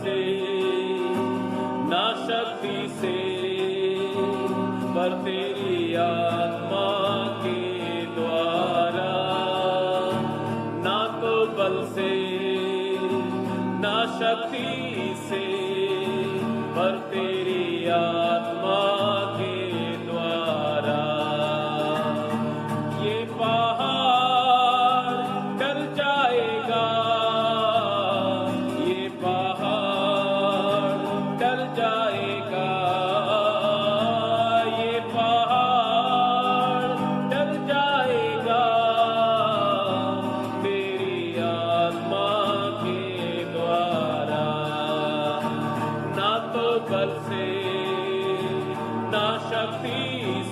से ना शक्ति से पर तेरी आत्मा के द्वारा, ना तो बल से ना शक्ति से पर तेरी आत्मा के द्वारा। ये पहाड़ टल जाएगा, ये पहाड़ टल जाएगा, ये पहाड़ टल जाएगा तेरी आत्मा के द्वारा। ना तो बल से ना शक्ति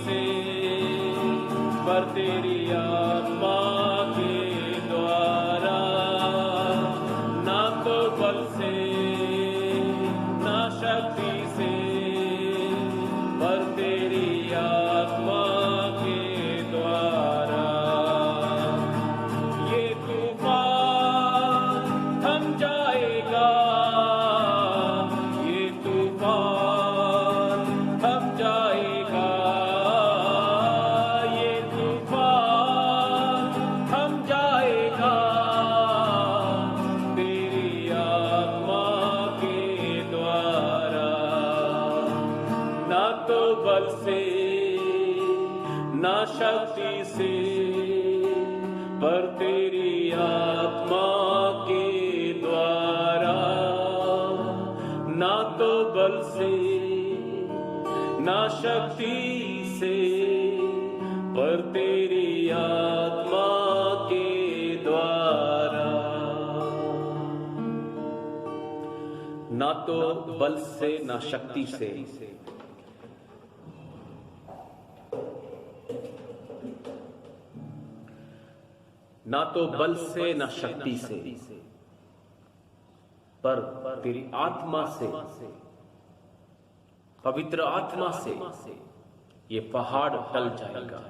से पर तेरी आत्मा के द्वारा, ना तो बल से ना शक्ति से पर तेरी आत्मा के द्वारा। ये तूफान थम जाएगा, ये तूफान थम जाएगा, ये तूफान थम जाएगा तेरी आत्मा के द्वारा। ना तो बल से ना शक्ति से पर तेरी आत्मा के द्वारा, ना तो बल से ना शक्ति से पर तेरी आत्मा के द्वारा। ना तो बल से ना शक्ति से ना तो बल से ना शक्ति से पर तेरी आत्मा से, पवित्र आत्मा से ये पहाड़ टल जाएगा,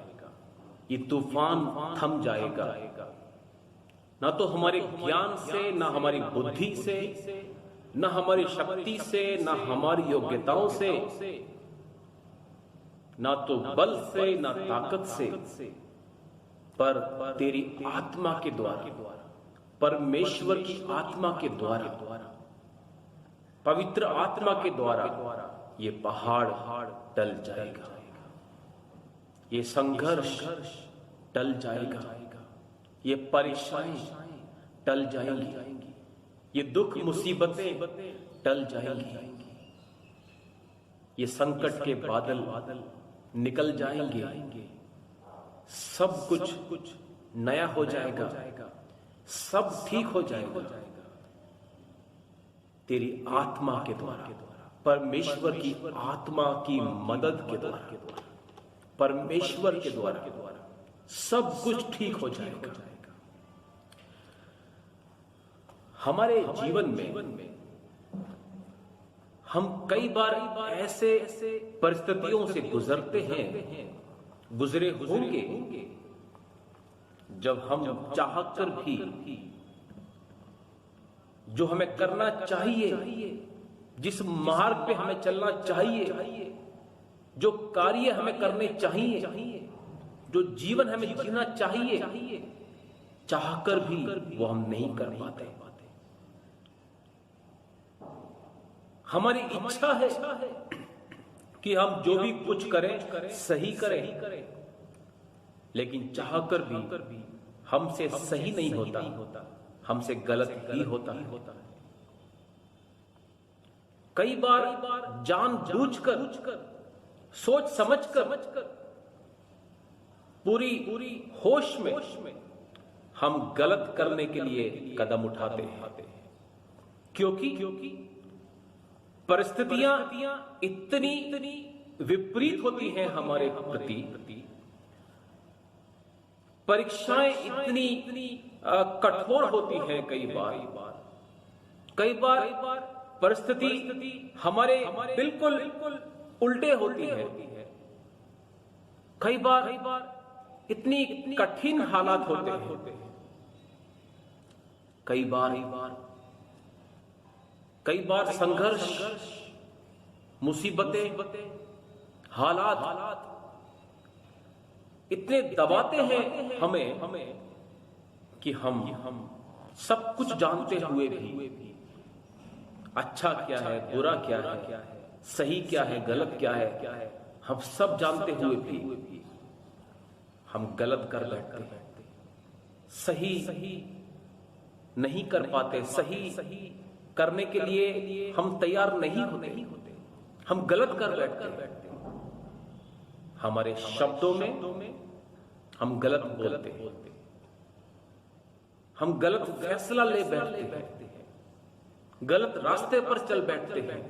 ये तूफान थम जाएगा। ना तो हमारे ज्ञान से, ना हमारी बुद्धि से, ना हमारी शक्ति से, ना हमारी योग्यताओं से, ना तो बल से ना ताकत से पर तेरी आत्मा के द्वारा, परमेश्वर की आत्मा के द्वारा, पवित्र आत्मा के द्वारा ये पहाड़ टल जाएगा, ये संघर्ष टल जाएगा, ये परेशानी टल जाएंगी, ये दुख मुसीबतें टल जाएंगी, ये संकट के बादल निकल जाएंगे, सब कुछ नया हो जाएगा, सब ठीक हो जाएगा तेरी आत्मा के द्वारा, परमेश्वर की आत्मा की मदद के द्वारा, परमेश्वर के द्वारा सब कुछ ठीक हो जाएगा। हमारे जीवन में हम कई बार ऐसे परिस्थितियों से गुजरते हैं, गुजरे होंगे, जब हम चाहकर भी जो हमें करना चाहिए, जिस मार्ग पे हमें चलना चाहिए, जो कार्य हमें करने चाहिए, जो जीवन हमें जीना चाहिए, चाहकर भी वो हम नहीं कर पाते। हमारी इच्छा है कि हम जो भी कुछ करें सही करें, लेकिन चाहकर भी हमसे सही नहीं होता, हमसे गलत ही होता है। कई बार जानबूझकर, सोच समझकर, पूरी होश में हम गलत करने के लिए कदम उठाते हैं, क्योंकि परिस्थितियां इतनी विपरीत होती हैं हमारे प्रति, परीक्षाएं इतनी कठोर होती हैं। कई बार परिस्थिति हमारे बिल्कुल उल्टे होती है। कई बार इतनी कठिन हालात होते हैं। कई बार कई बार संघर्ष, मुसीबतें, हालात इतने दबाते हैं हमें कि हम सब कुछ जानते हुए भी अच्छा क्या है, बुरा क्या है, सही क्या है, गलत क्या है, हम सब जानते हुए भी हम गलत कर बैठते हैं, सही नहीं कर पाते, सही करने के लिए हम तैयार नहीं होते, हम गलत कर बैठते हैं। हमारे शब्दों में हम गलत बोलते हैं, हम गलत फैसला ले बैठते हैं, गलत रास्ते पर चल बैठते हैं।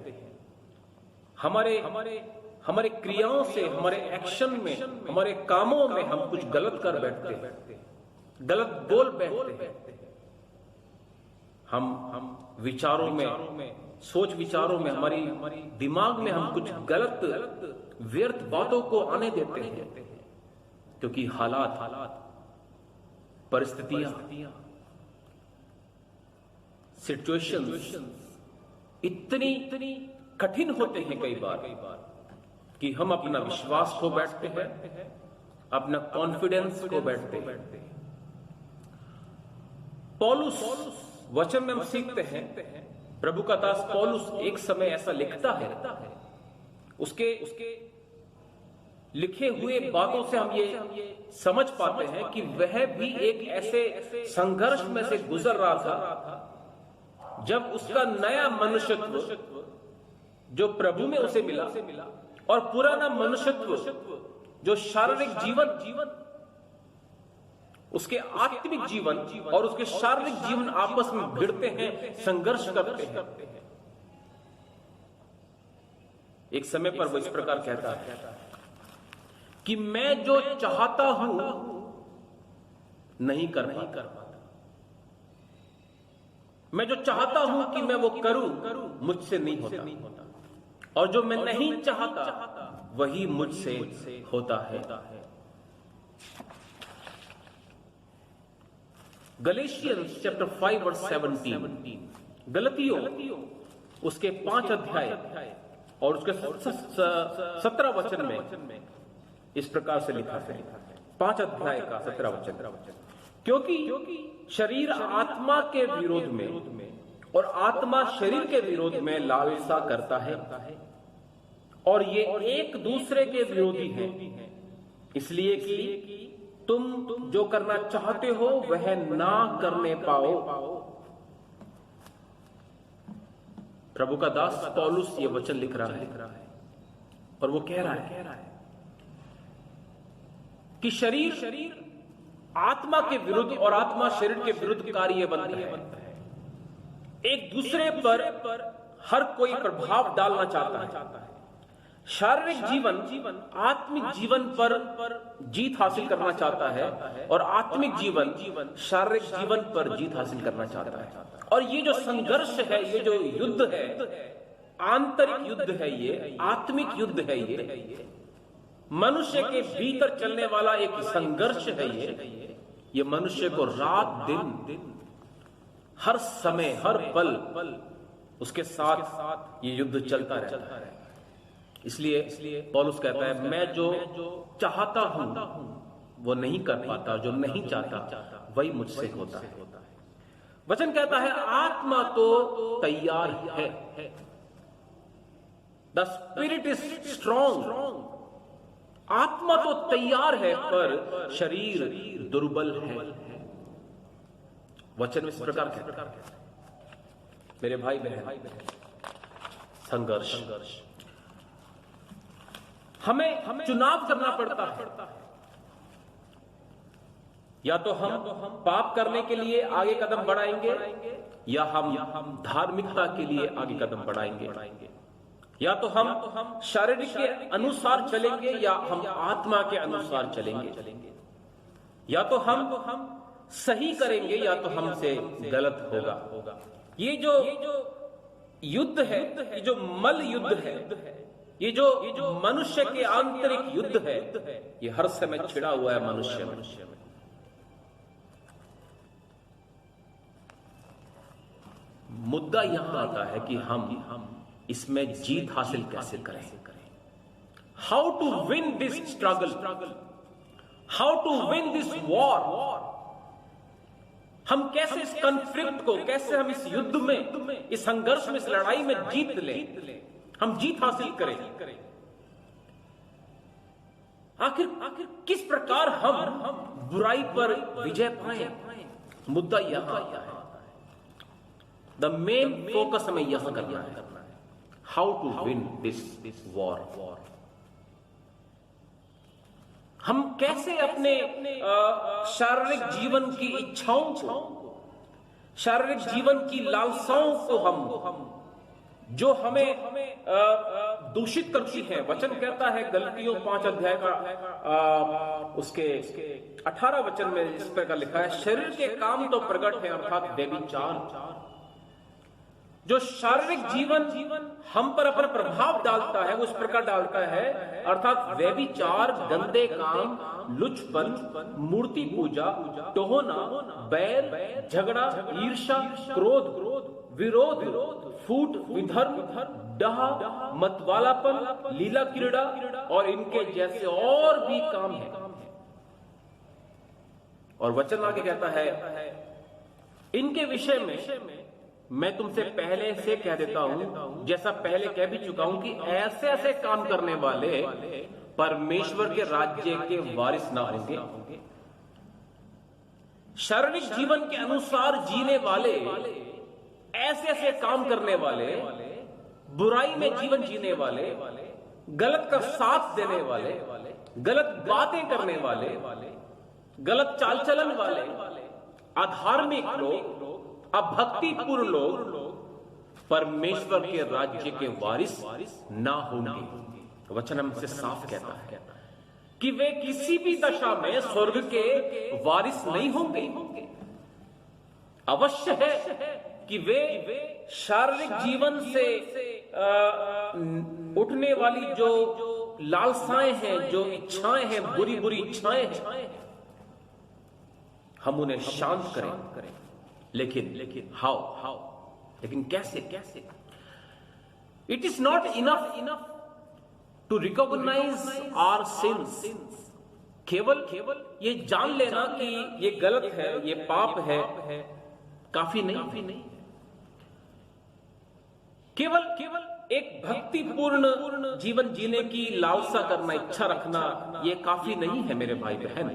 हमारे क्रियाओं से, हमारे एक्शन में, हमारे कामों में हम कुछ गलत कर बैठते हैं, गलत बोल बैठते हैं। हम विचारों में, सोच विचारों में, हमारी दिमाग में हम कुछ गलत व्यर्थ बातों को आने देते हैं, क्योंकि हालात, परिस्थितियां, सिचुएशंस इतनी कठिन होते हैं कई बार कि हम अपना विश्वास खो बैठते हैं, अपना कॉन्फिडेंस खो बैठते हैं। पौलुस वचन में हम सीखते हैं, प्रभु का दास पौलुस एक समय ऐसा लिखता है, उसके लिखे हुए बातों से हम ये समझ पाते हैं कि वह भी एक ऐसे संघर्ष में से गुजर रहा था जब उसका नया मनुष्यत्व जो प्रभु में उसे मिला और पुराना मनुष्यत्व जो शारीरिक जीवन, उसके आत्मिक जीवन और उसके शारीरिक जीवन आपस में भिड़ते हैं, संघर्ष करते हैं। एक समय पर वो इस प्रकार कहता है कि मैं जो चाहता हूं नहीं कर पाता, मैं जो चाहता हूं कि मैं वो करूं मुझसे नहीं होता, और जो मैं नहीं चाहता वही मुझसे होता है। गलेशियंस चैप्टर 5 वर्स 17, गलतियों उसके 5 अध्याय और उसके 17 वचन में इस प्रकार से लिखा है, 5 अध्याय का 17 वचन, क्योंकि शरीर आत्मा के विरोध में और आत्मा शरीर के विरोध में लालसा करता है, और ये एक दूसरे के विरोधी हैं, इसलिए कि तुम जो करना चाहते हो वह ना करने पाओ। प्रभु का दास पौलुस ये वचन लिख रहा है और वो कह रहा है कि शरीर आत्मा के विरुद्ध और आत्मा शरीर के विरुद्ध कार्य बनता है। एक दूसरे पर हर कोई प्रभाव डालना चाहता है। शारीरिक जीवन आत्मिक जीवन पर जीत हासिल करना चाहता है और आत्मिक जीवन शारीरिक जीवन पर जीत हासिल करना चाहता है। और ये जो संघर्ष है, ये जो युद्ध है, आंतरिक युद्ध है, ये आत्मिक युद्ध है, ये मनुष्य के भीतर चलने वाला एक संघर्ष है। ये मनुष्य को रात दिन हर समय हर पल उसके साथ ये युद्ध चलता रहता है। इसलिए पौलुस कहता है मैं जो चाहता हूं वो नहीं कर पाता, जो नहीं चाहता वही मुझसे होता है। वचन कहता है आत्मा तो तैयार है, द स्पिरिट इज स्ट्रॉन्ग, आत्मा तो तैयार है पर शरीर दुर्बल है। वचन इस प्रकार कहता है मेरे भाई बहन, संघर्ष हमें चुनाव करना पड़ता है। या तो हम पाप करने के लिए आगे कदम बढ़ाएंगे, या हम धार्मिकता के लिए आगे कदम बढ़ाएंगे। या तो हम शारीरिक के अनुसार चलेंगे या हम आत्मा के अनुसार चलेंगे। या तो हम सही करेंगे या तो हमसे गलत होगा। ये जो युद्ध है, ये जो मल युद्ध है, ये जो मनुष्य के आंतरिक युद्ध है, ये हर समय छिड़ा हुआ है मनुष्य में। मुद्दा यहां आता है कि हम इसमें जीत हासिल कैसे करें। How to win this struggle, how to win this war. हम कैसे इस कॉन्फ्लिक्ट को, कैसे हम इस युद्ध में, इस संघर्ष में, इस लड़ाई में जीत लें, हम जीत हासिल करें। आखिर किस प्रकार हम बुराई पर विजय पाएं, मुद्दा यहां आता है। द मेन फोकस हमें यहां करना है, how to win this war. हम कैसे अपने शारीरिक जीवन की इच्छाओं को, शारीरिक जीवन की लालसाओं को हम जो हमें दूषित करती है। वचन कहता है गलतियों 5 अध्याय का उसके 18 वचन में इस प्रकार लिखा है, शरीर के काम तो प्रकट है अर्थात व्यभिचार। जो शारीरिक जीवन हम पर अपना प्रभाव डालता है वो इस प्रकार डालता है, अर्थात व्यभिचार, गंदे काम, लुचपन, मूर्ति पूजा, टोहना, बैर, झगड़ा, ईर्ष्या, क्रोध, विरोध, फूट, विधर्म, डाह, मतवालापन, लीला क्रीड़ा और इनके जैसे और भी काम है। और वचन आगे कहता है, इनके विषय में मैं तुमसे पहले से कह देता हूं, जैसा पहले कह भी चुका हूं, कि ऐसे ऐसे काम करने वाले परमेश्वर के राज्य के वारिस ना होंगे। शारीरिक जीवन के अनुसार जीने वाले, ऐसे ऐसे काम करने वाले, बुराई में जीवन जीने वाले, गलत का साथ देने वाले, गलत बातें करने वाले, गलत चाल चलन वाले, अधार्मिक लोग, अभक्तिपूर्ण लोग परमेश्वर के राज्य के वारिस ना होंगे। वचन हमसे साफ कहता है कि वे किसी भी दशा में स्वर्ग के वारिस नहीं होंगे। अवश्य है कि वे शारीरिक जीवन से उठने वाली जो लालसाएं हैं, जो इच्छाएं हैं, बुरी बुरी इच्छाएं हैं, हम उन्हें शांत करें। लेकिन हाउ, लेकिन कैसे? It is not enough to recognise our sins. केवल ये जान लेना कि ये गलत है, ये पाप है, काफी नहीं। केवल एक भक्तिपूर्ण जीवन जीने की लालसा करना, इच्छा रखना, ये काफी नहीं है मेरे भाई बहन।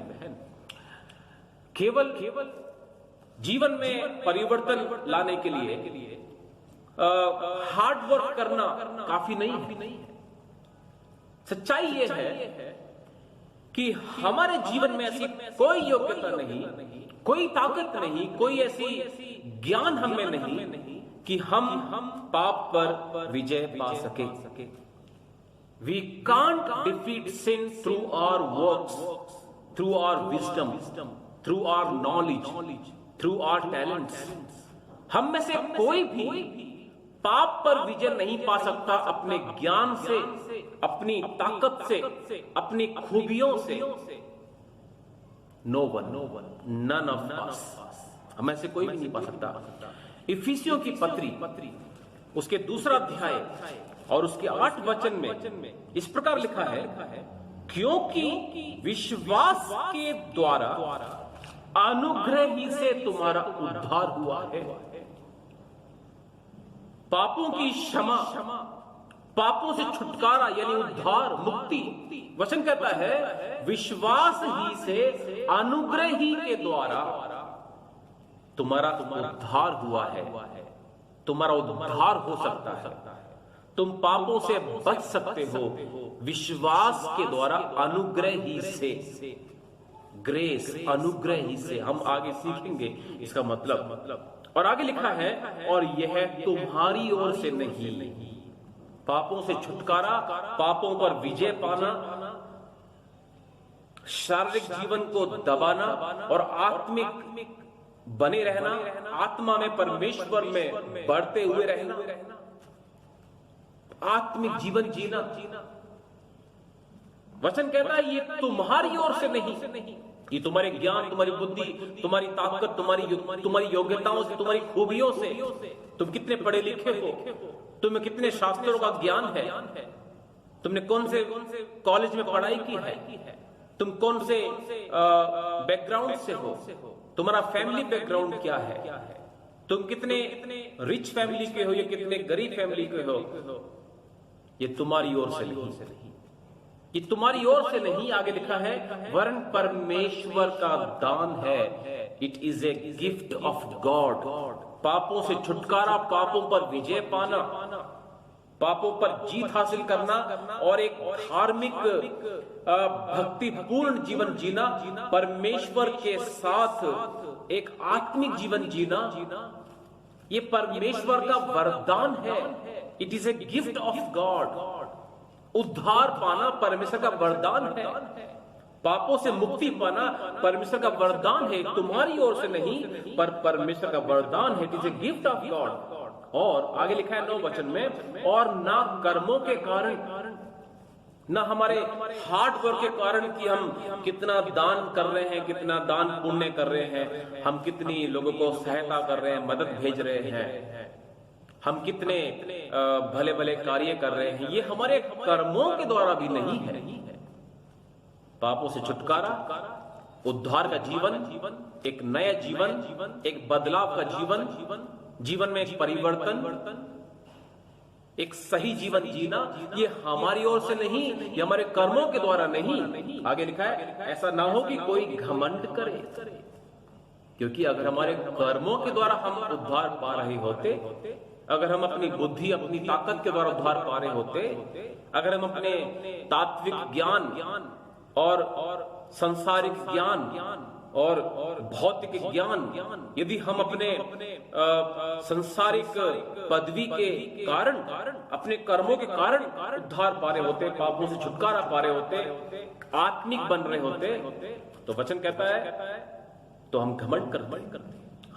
केवल जीवन में परिवर्तन लाने के लिए हार्ड वर्क करना काफी नहीं है। सच्चाई यह है कि हमारे जीवन में ऐसी कोई योग्यता नहीं, कोई ताकत नहीं, कोई ऐसी ज्ञान हमें नहीं कि हम पाप पर विजय पा सके। We can't defeat sin through our works, through our wisdom, through our knowledge, through our talents. हम में से कोई भी पाप पर विजय नहीं पा सकता अपने ज्ञान से, अपनी ताकत से, अपनी खूबियों से। No one, none of us, हम में से कोई भी नहीं पा सकता। इफिसियों की पत्री उसके 2 अध्याय और उसके 8 वचन में इस प्रकार लिखा है, क्योंकि विश्वास के द्वारा अनुग्रह ही से तुम्हारा उद्धार हुआ है। पापों की क्षमा, पापों से छुटकारा यानी उद्धार, मुक्ति। वचन कहता है विश्वास ही से, अनुग्रह ही के द्वारा तुम्हारा उद्धार हुआ है। तुम्हारा उद्धार हो सकता है, तुम पापों से बच सकते हो विश्वास के द्वारा, अनुग्रह ही से। ग्रेस, अनुग्रह ही से। हम आगे सीखेंगे इसका मतलब। और आगे लिखा है, और यह तुम्हारी ओर से नहीं। पापों से छुटकारा, पापों पर विजय पाना, शारीरिक जीवन को दबाना और आत्मिक बने रहना, आत्मा में, परमेश्वर में बढ़ते हुए रहना, आत्मिक जीवन जीना। वचन कहता है ये तुम्हारी ओर से नहीं, ये तुम्हारे ज्ञान, तुम्हारी बुद्धि, तुम्हारी ताकत, तुम्हारी योग्यताओं से, तुम्हारी खूबियों से, तुम कितने पढ़े लिखे हो, तुम्हें कितने शास्त्रों का ज्ञान है, तुमने कौन से कॉलेज में पढ़ाई की है, तुम कौन से बैकग्राउंड से हो, तुम्हारा फैमिली बैकग्राउंड क्या है, तुम कितने रिच फैमिली के हो या कितने गरीब फैमिली के हो, ये तुम्हारी ओर से नहीं, ये तुम्हारी ओर से नहीं। आगे लिखा है वरन परमेश्वर का दान है, it is a gift of God. पापों से छुटकारा, पापों पर विजय पाना, पापों पर जीत हासिल करना और एक धार्मिक भक्तिपूर्ण जीवन जीना, परमेश्वर के साथ एक आत्मिक जीवन जीना, ये परमेश्वर का वरदान है। It is a gift of God. उद्धार पाना परमेश्वर का वरदान है, पापों से मुक्ति पाना परमेश्वर का वरदान है, तुम्हारी ओर से नहीं पर परमेश्वर का वरदान है। It is a gift of God. और आगे लिखा है 9 वचन में, और ना कर्मों के कारण, ना हमारे हार्ड वर्क के कारण कि हम कितना दान कर रहे हैं, कितना दान पुण्य कर रहे हैं, हम कितनी लोगों को सहायता कर रहे हैं, मदद भेज रहे हैं, हम कितने भले भले कार्य कर रहे हैं, ये हमारे कर्मों के द्वारा भी नहीं है। पापों से छुटकारा, उद्धार का जीवन, एक नया जीवन, एक बदलाव का जीवन, जीवन में एक परिवर्तन, एक सही जीवन जीना, ये हमारी ओर से नहीं, ये हमारे कर्मों के द्वारा नहीं। आगे लिखा है ऐसा ना हो कि कोई घमंड करे, क्योंकि अगर हमारे कर्मों के द्वारा हम उद्धार पा रहे होते, अगर हम अपनी बुद्धि, अपनी ताकत के द्वारा उद्धार पा रहे होते, अगर हम अपने तात्विक ज्ञान और संसारिक ज्ञान और भौतिक ज्ञान, यदि हम अपने संसारिक पदवी के कारण, अपने कर्मों के कारण उद्धार पा रहे होते, पापों से छुटकारा पा रहे होते, आत्मिक बन रहे होते, तो वचन कहता है तो हम घमंड करते,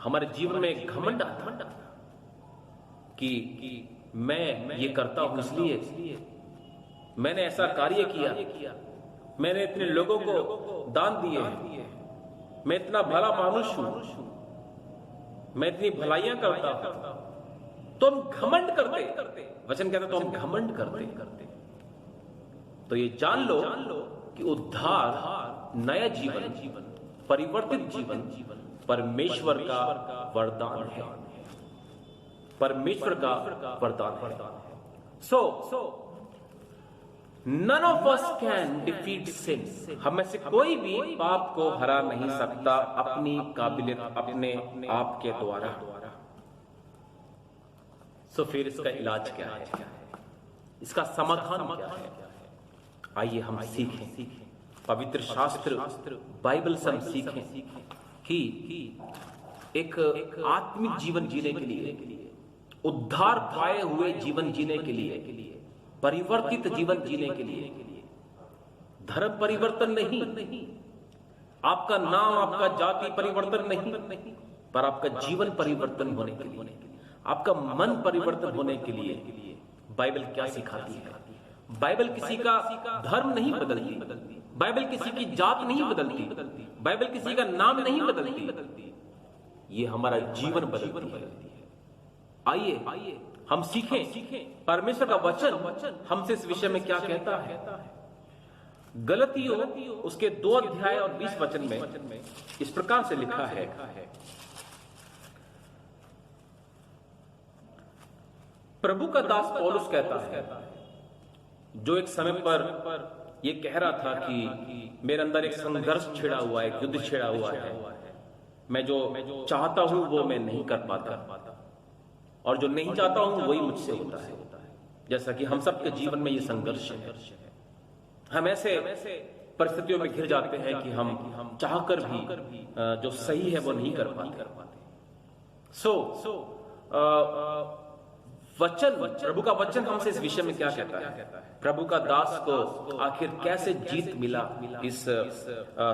हमारे जीवन में घमंड आता कि मैं ये करता हूं, इसलिए मैंने ऐसा कार्य किया, मैंने इतने लोगों को दान दिए, मैं इतना भला मानुष हूं, मैं इतनी भलाइयां करता हूं, तो हम घमंड करते। वचन कहता तो हम घमंड करते। तो ये जान लो कि उद्धार, नया जीवन, परिवर्तित जीवन परमेश्वर का वरदान है, परमेश्वर का वरदान है। So none of us can defeat sin. हम में से कोई भी पाप को हरा नहीं सकता अपनी काबिलियत, अपने आप के द्वारा। सो फिर इसका इलाज क्या है, इसका समाधान क्या है? आइए हम सीखें, पवित्र शास्त्र बाइबल से हम सीखें कि एक आत्मिक जीवन जीने के लिए, उद्धार पाए हुए जीवन जीने के लिए, परिवर्तित जीवन जीने के लिए, धर्म परिवर्तन नहीं, आपका नाम, आपका जाति परिवर्तन नहीं, पर आपका जीवन परिवर्तन होने के लिए, आपका मन परिवर्तन होने के लिए बाइबल क्या सिखाती है? बाइबल किसी का धर्म नहीं बदलती, बाइबल किसी की जात नहीं बदलती, बाइबल किसी का नाम नहीं बदलती, ये हमारा जीवन बदलती है। आइए हम सीखें परमेश्वर का वचन हमसे इस विषय में क्या कहता है। गलतियों उसके 2 अध्याय और 20 वचन में इस प्रकार से लिखा है, प्रभु का दास पौलुस कहता है, जो एक समय पर यह कह रहा था कि मेरे अंदर एक संघर्ष छिड़ा हुआ है, एक युद्ध छिड़ा हुआ है, मैं जो चाहता हूं वो मैं नहीं कर पाता, और जो नहीं चाहता हूं वही मुझसे होता है। जैसा कि हम सबके जीवन में ये संघर्ष है, हम ऐसे परिस्थितियों में घिर जाते हैं कि हम चाहकर भी जो सही है वो नहीं कर पाते। वचन, प्रभु का वचन हमसे इस विषय में क्या कहता है? प्रभु का दास को आखिर कैसे जीत मिला इस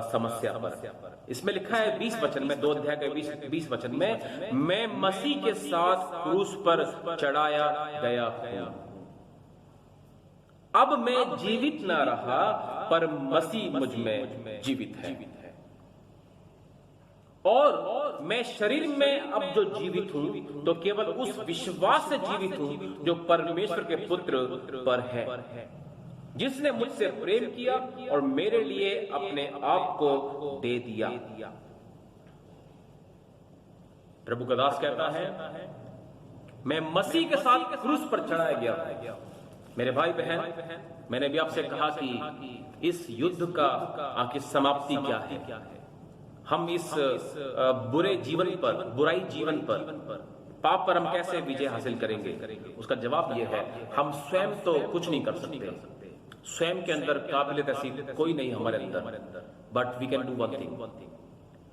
समस्या पर? इसमें लिखा है 20 वचन में, 2 अध्याय के 20 वचन में, मैं मसीह के साथ क्रूस पर चढ़ाया गया हूं, अब मैं जीवित ना रहा पर मसीह मुझ में जीवित है। और मैं शरीर में अब जो जीवित हूं तो केवल उस विश्वास से जीवित हूं जो परमेश्वर के पुत्र पर है, जिसने मुझसे प्रेम किया और मेरे लिए अपने आप को दे दिया। प्रभु का दास कहता है, मैं मसीह के साथ क्रूस पर चढ़ाया गया। मेरे भाई बहन, मैंने भी आपसे कहा कि इस युद्ध का आखिर समाप्ति क्या है। हम इस बुरे जीवन पर, बुराई जीवन पर, पाप पर हम कैसे विजय हासिल करेंगे? उसका जवाब यह है, हम स्वयं तो कुछ नहीं कर सकते। स्वयं के अंदर काबिलियत ऐसी कोई नहीं हमारे अंदर, but we can do one thing,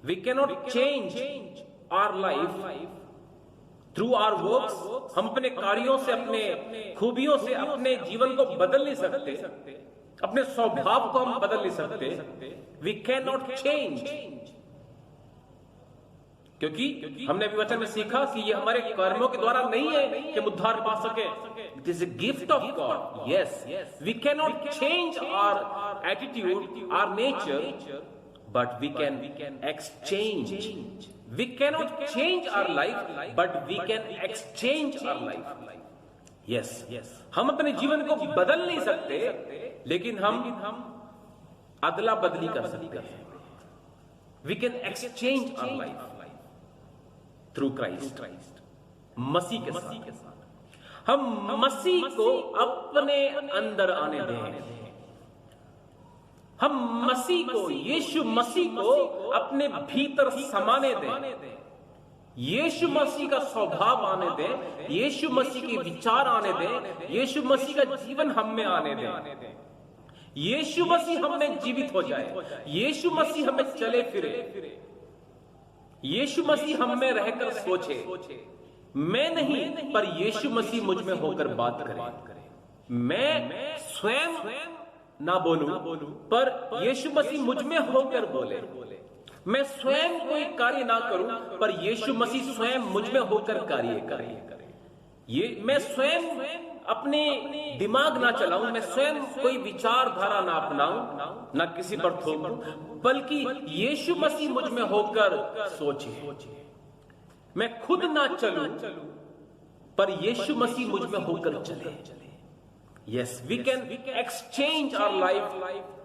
we can not change our life through our works. हम अपने कार्यों से, अपने खूबियों से अपने जीवन को बदल नहीं सकते, अपने स्वभाव को हम बदल नहीं सकते। वी कैन नॉट चेंज, क्योंकि हमने भी वचन में सीखा कि ये हमारे कर्मों के द्वारा नहीं है कि हम उद्धार पा सके। It is a gift of God. Yes, we can not change our attitude, our nature, but we can exchange. We cannot change our life, but we can exchange our life. Yes, हम अपने जीवन को बदल नहीं सकते, लेकिन हम अदला बदली कर सकते हैं। We can exchange our life through Christ. मसीह के साथ हम मसीह को अपने अंदर आने दें। हम मसीह को, यीशु मसीह को अपने भीतर समाने दें। यीशु मसीह का स्वभाव आने दें, यीशु मसीह के विचार आने दें, यीशु मसीह का जीवन हम में आने दें। यीशु मसीह हम में जीवित हो जाए, यीशु मसीह हमें चले फिरे, यीशु मसीह हम में रहकर सोचे। मैं नहीं, पर यीशु मसीह मुझ में होकर बात करे। मैं स्वयं ना बोलूं, पर यीशु मसीह मुझ में होकर बोले। मैं स्वयं कोई कार्य ना करूं, पर यीशु मसीह स्वयं मुझ में होकर कार्य करे। ये मैं स्वयं अपने दिमाग ना चलाऊं, मैं स्वयं कोई विचारधारा ना अपनाऊं, ना किसी पर थोपूं, बल्कि यीशु मसीह मुझ में होकर सोचे। मैं खुद ना चलूं, पर यीशु मसीह मुझ में होकर चले। Yes, we can exchange our life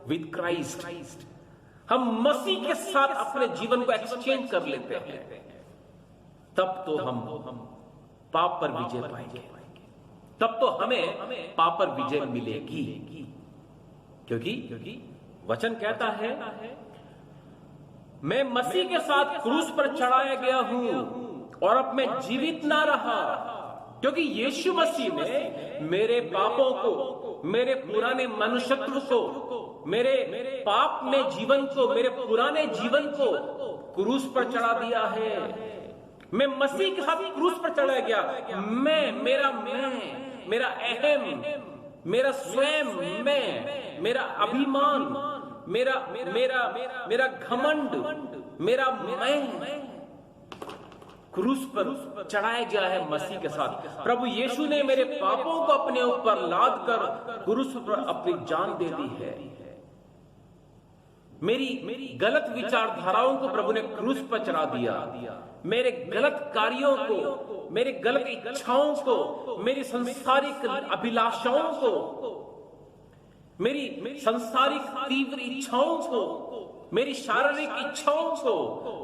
with Christ. हम मसीह के साथ अपने जीवन को एक्सचेंज कर लेते हैं, तब तो हम पाप पर विजय पाएंगे, तब तो हमें पाप पर विजय मिलेगी। क्योंकि वचन कहता है, मैं मसीह के साथ क्रूस पर चढ़ाया गया हूं और अब मैं जीवित ना रहा, क्योंकि यीशु मसीह ने मेरे पापों को, मेरे पुराने मनुष्यत्व को, मेरे पाप में जीवन को, मेरे पुराने जीवन को क्रूस पर चढ़ा दिया है। मैं मसीह के साथ क्रूस पर चढ़ाया गया। मेरा अहम, मेरा स्वयं, मेरा अभिमान, मेरा घमंड, मेरा मैं क्रूस पर चढ़ाया गया है मसीह के साथ। प्रभु यीशु ने मेरे पापों को अपने ऊपर लाद कर क्रूस पर अपनी जान दे दी है। मेरी गलत विचारधाराओं को प्रभु ने क्रूस पर चढ़ा दिया। मेरे गलत कार्यों को, मेरी गलत इच्छाओं को, मेरी संसारिक अभिलाषाओं को, मेरी संसारिक तीव्र इच्छाओं को, मेरी शारीरिक इच्छाओं को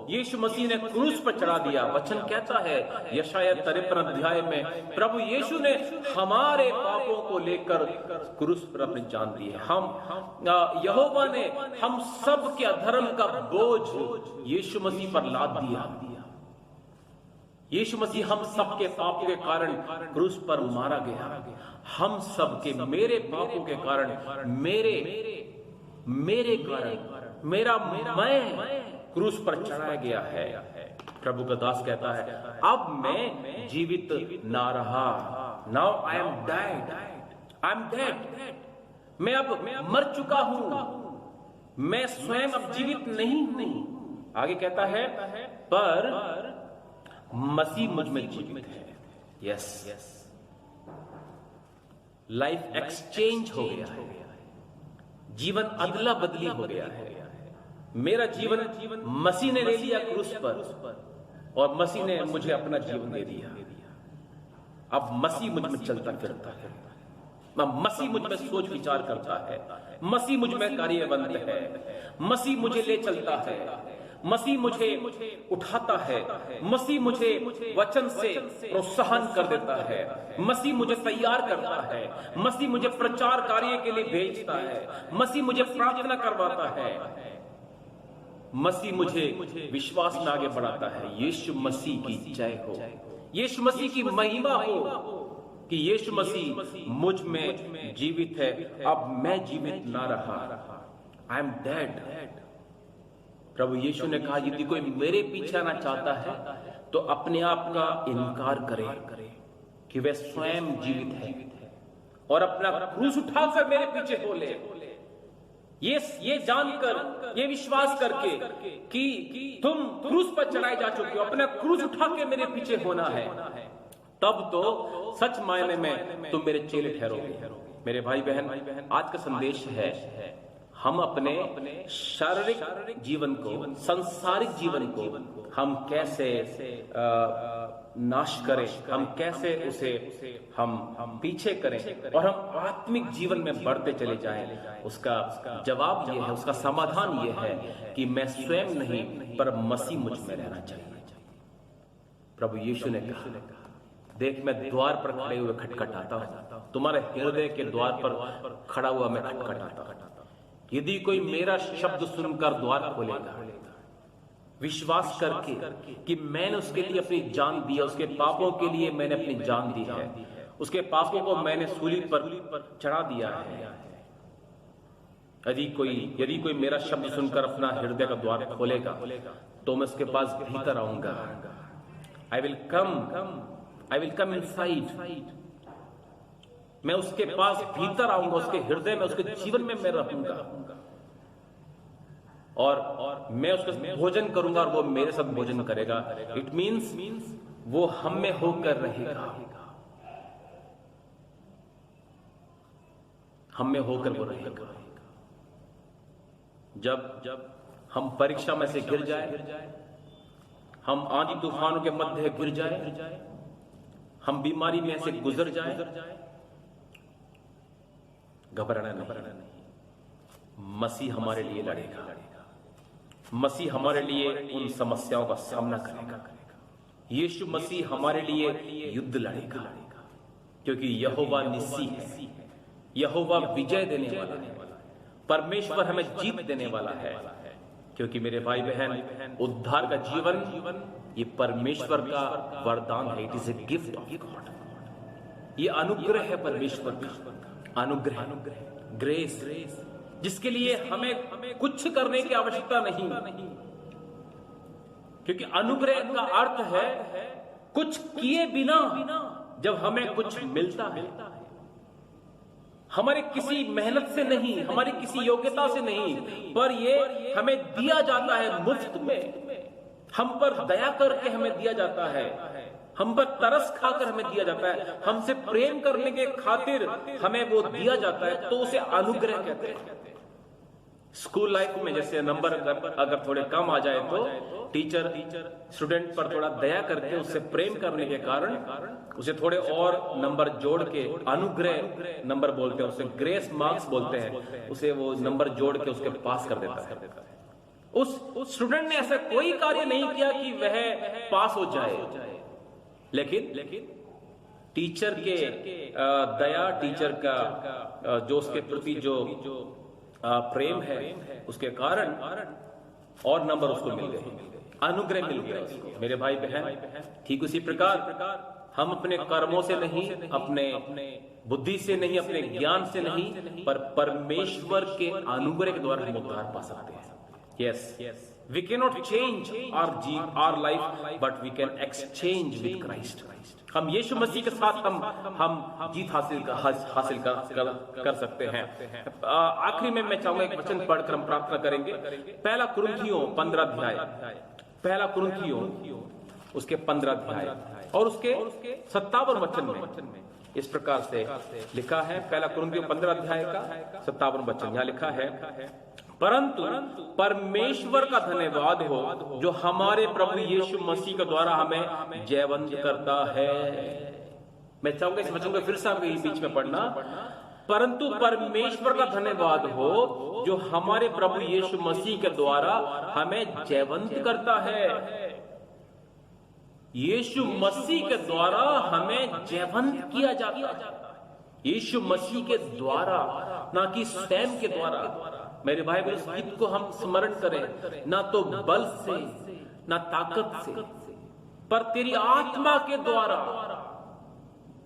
यीशु मसीह ने क्रूस पर चढ़ा दिया। वचन कहता है यशायाह 53 अध्याय में, प्रभु यीशु ने हमारे पापों को लेकर क्रूस पर अपनी जान दी है। यहोवा ने हम सब के अधर्म का बोझ यीशु मसीह पर लाद दिया। यीशु मसीह हम सब के पापों के कारण क्रूस पर मारा गया। हम सब के, मेरे पापों के कारण, मेरे कारण मेरा मैं क्रूस पर चढ़ाया गया है। प्रभु का दास कहता है, अब मैं जीवित ना रहा। Now I am dead. मैं अब मर चुका हूं। मैं स्वयं अब जीवित नहीं। आगे कहता है, पर मसीह मुझ में जीवित है। यस, लाइफ एक्सचेंज हो गया है, जीवन अदला बदली हो गया है। मेरा जीवन मसीह ने ले लिया क्रूस पर और मसीह ने मुझे अपना जीवन दे दिया। अब मसीह मुझ में चलता फिरता है, मसीह मुझ में सोच विचार करता है, मसीह मुझ में कार्यवंत है, मसीह मुझे ले चलता है, मसीह मुझे उठाता है, मसीह मुझे वचन से प्रोत्साहन कर देता है, मसीह मुझे तैयार करता है, मसीह मुझे प्रचार कार्य के लिए भेजता है, मसीह मुझे प्रार्थना करवाता है, मसीह मुझे विश्वास में आगे बढ़ाता है। यीशु मसीह की जय हो, यीशु मसीह की महिमा हो कि यीशु मसीह मुझ में जीवित है। अब मैं जीवित ना रहा, आई एम डेड। प्रभु यीशु ने कहा यदि कोई मेरे पीछे आना चाहता है तो अपने आप का इनकार करे कि वह स्वयं जीवित है और अपना क्रूस उठाकर मेरे पीछे हो ले। ये जानकर, ये विश्वास करके कि तुम क्रूस पर चढ़ाए जा चुके हो, अपना क्रूस उठा के मेरे पीछे होना है, तब तो सच मायने में तुम मेरे चेले ठहरोगे। मेरे भाई बहन, आज का संदेश है हम अपने शारीरिक जीवन को, सांसारिक जीवन को हम कैसे नाश करें, हम कैसे उसे हम पीछे करें और हम आत्मिक जीवन में बढ़ते चले जाएं। उसका जवाब यह है, उसका समाधान यह है कि मैं स्वयं नहीं पर मसीह मुझ में रहना चाहिए। प्रभु यीशु ने कहा देख मैं द्वार पर खड़े हुए खटखटाता हूं, तुम्हारे हृदय के द्वार पर खड़ा हुआ मैं खटखटाता हूं। यदि कोई मेरा शब्द सुनकर द्वार खोलेगा, विश्वास करके कि मैंने उसके लिए अपनी जान दी है, उसके पापों के लिए मैंने अपनी जान दी है, उसके पापों को मैंने सूली पर चढ़ा दिया है। यदि कोई मेरा शब्द सुनकर अपना हृदय का द्वार खोलेगा तो मैं उसके पास भीतर आऊंगा। I will come inside. मैं उसके पास भीतर आऊंगा, उसके हृदय में, उसके जीवन में मैं रहूंगा और मैं उसके भोजन करूंगा और वो मेरे साथ भोजन करेगा। इट मीन्स वो हम में होकर रहेगा, हम में होकर वो रहेगा। जब हम परीक्षा में से गिर जाए, हम आंधी तूफानों के मध्य गिर जाए, हम बीमारी में से गुजर जाए, घबराना नहीं। मसीह हमारे लिए लड़ेगा, मसीह हमारे लिए उन समस्याओं का सामना करेगा। यीशु मसीह हमारे लिए युद्ध लड़ेगा क्योंकि यहोवा निस्सी है, यहोवा विजय देने वाला है, परमेश्वर हमें जीत देने वाला है। क्योंकि मेरे भाई बहन, उद्धार का जीवन ये परमेश्वर का वरदान है। It is a gift of God. ये अनुग्रह है परमेश्वर का, अनुग्रह, ग्रेस, जिसके लिए हमें कुछ करने की आवश्यकता नहीं, क्योंकि अनुग्रह का अर्थ है कुछ किए बिना जब हमें कुछ मिलता है। हमारे किसी मेहनत से नहीं, हमारी किसी योग्यता से नहीं, पर ये हमें दिया जाता है मुफ्त में। हम पर दया करके हमें दिया जाता है, हम पर तरस खाकर हमें दिया जाता है, हमसे प्रेम करने के खातिर हमें वो दिया जाता है, तो उसे अनुग्रह कहते हैं। स्कूल लाइफ में जैसे नंबर अगर थोड़े कम आ जाए तो टीचर स्टूडेंट पर थोड़ा दया करके उससे प्रेम करने के कारण उसे थोड़े और नंबर जोड़ के अनुग्रह नंबर बोलते हैं, उसे ग्रेस मार्क्स बोलते हैं, उसे वो नंबर जोड़ के उसके पास कर देता है। उस स्टूडेंट ने ऐसा कोई कार्य नहीं किया कि वह पास हो जाए, लेकिन टीचर के दया, टीचर का जो उसके प्रति जो प्रेम है, उसके कारण और नंबर उसको मिल गए, अनुग्रह मिल गया उसको। मेरे भाई बहन, ठीक उसी प्रकार हम अपने कर्मों से नहीं, अपने बुद्धि से नहीं, अपने ज्ञान से नहीं, पर परमेश्वर के अनुग्रह के द्वारा हम उद्धार पा सकते हैं। Yes, we cannot change our life, but we can exchange with Christ. हम यीशु मसीह के साथ हम जीत हासिल कर सकते हैं। आखिरी में मैं चाहूंगा एक वचन पढ़कर हम प्रार्थना करेंगे। पहला कुरिन्थियों 15 अध्याय, पहला कुरिन्थियों उसके 15 अध्याय और उसके 57 वचन में इस प्रकार से लिखा है। पहला कुरिन्थियों 15 अध्याय का 57 वचन यहाँ लिखा है, परंतु परमेश्वर का धन्यवाद हो जो हमारे प्रभु यीशु मसीह के द्वारा हमें जयवंत करता है। मैं चाहूंगा इस वचन को फिर से आपके बीच में पढ़ना। परंतु परमेश्वर का धन्यवाद हो जो हमारे प्रभु यीशु मसीह के द्वारा हमें जयवंत करता है। यीशु मसीह के द्वारा हमें जयवंत किया जाता है। यीशु मसीह के द्वारा, ना कि स्वयं के द्वारा। मेरे भाई बहन, इस गीत को हम स्मरण करें, ना तो बल से ना ताकत से, पर तेरी आत्मा के द्वारा।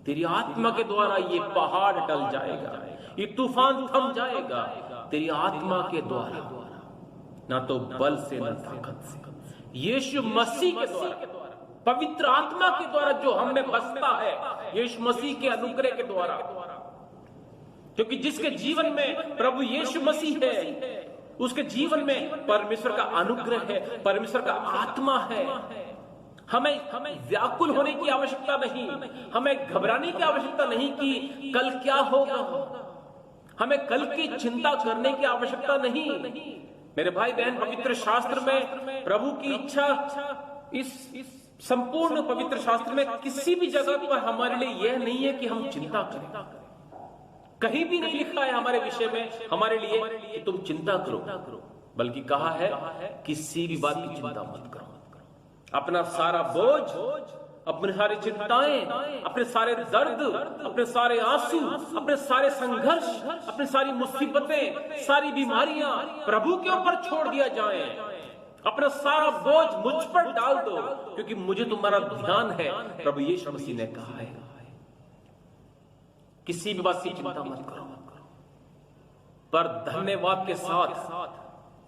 तेरी आत्मा के द्वारा ये पहाड़ टल जाएगा, ये तूफान थम जाएगा, तेरी आत्मा के द्वारा, ना तो बल से ना ताकत से। यीशु मसीह के द्वारा, पवित्र आत्मा के द्वारा जो हम में बसता है, यीशु मसीह के अनुग्रह के द्वारा। क्योंकि जिसके जीवन में प्रभु यीशु मसीह है, उसके जीवन में परमेश्वर का अनुग्रह है, परमेश्वर का आत्मा है। हमें व्याकुल होने की आवश्यकता नहीं, हमें घबराने की आवश्यकता नहीं कि कल क्या होगा, हमें कल की चिंता करने की आवश्यकता नहीं। मेरे भाई बहन, पवित्र शास्त्र में प्रभु की इच्छा, इस संपूर्ण पवित्र शास्त्र में किसी भी जगह पर हमारे लिए यह नहीं है कि हम चिंता करें। कहीं भी नहीं लिखा है हमारे विषय में, हमारे लिए कि तुम चिंता करो, बल्कि कहा है किसी भी बात की चिंता मत करो। अपना सारा बोझ, अपनी सारी चिंताएं, अपने सारे दर्द, अपने सारे आंसू, अपने सारे संघर्ष, अपनी सारी मुसीबतें, सारी बीमारियां प्रभु के ऊपर छोड़ दिया जाए। अपना सारा बोझ मुझ पर डाल दो, क्योंकि मुझे तुम्हारा ध्यान है, प्रभु यीशु मसीह ने कहा है। किसी भी बात की चिंता मत करो, पर धन्यवाद के साथ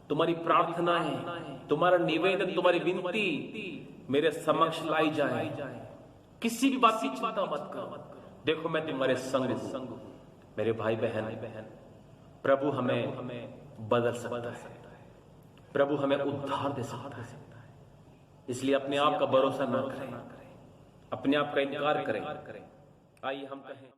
तुम्हारी प्रार्थनाएं, तुम्हारा निवेदन, तुम्हारी विनती मेरे समक्ष लाई जाए। किसी भी बात की चिंता मत करो। देखो मैं तुम्हारे संग हूं। मेरे भाई बहन, प्रभु हमें बदल सकता है, प्रभु हमें उद्धार दे सकता है। इसलिए अपने आप का भरोसा न करें, अपने आप का इनकार करें। आइए हम कहें,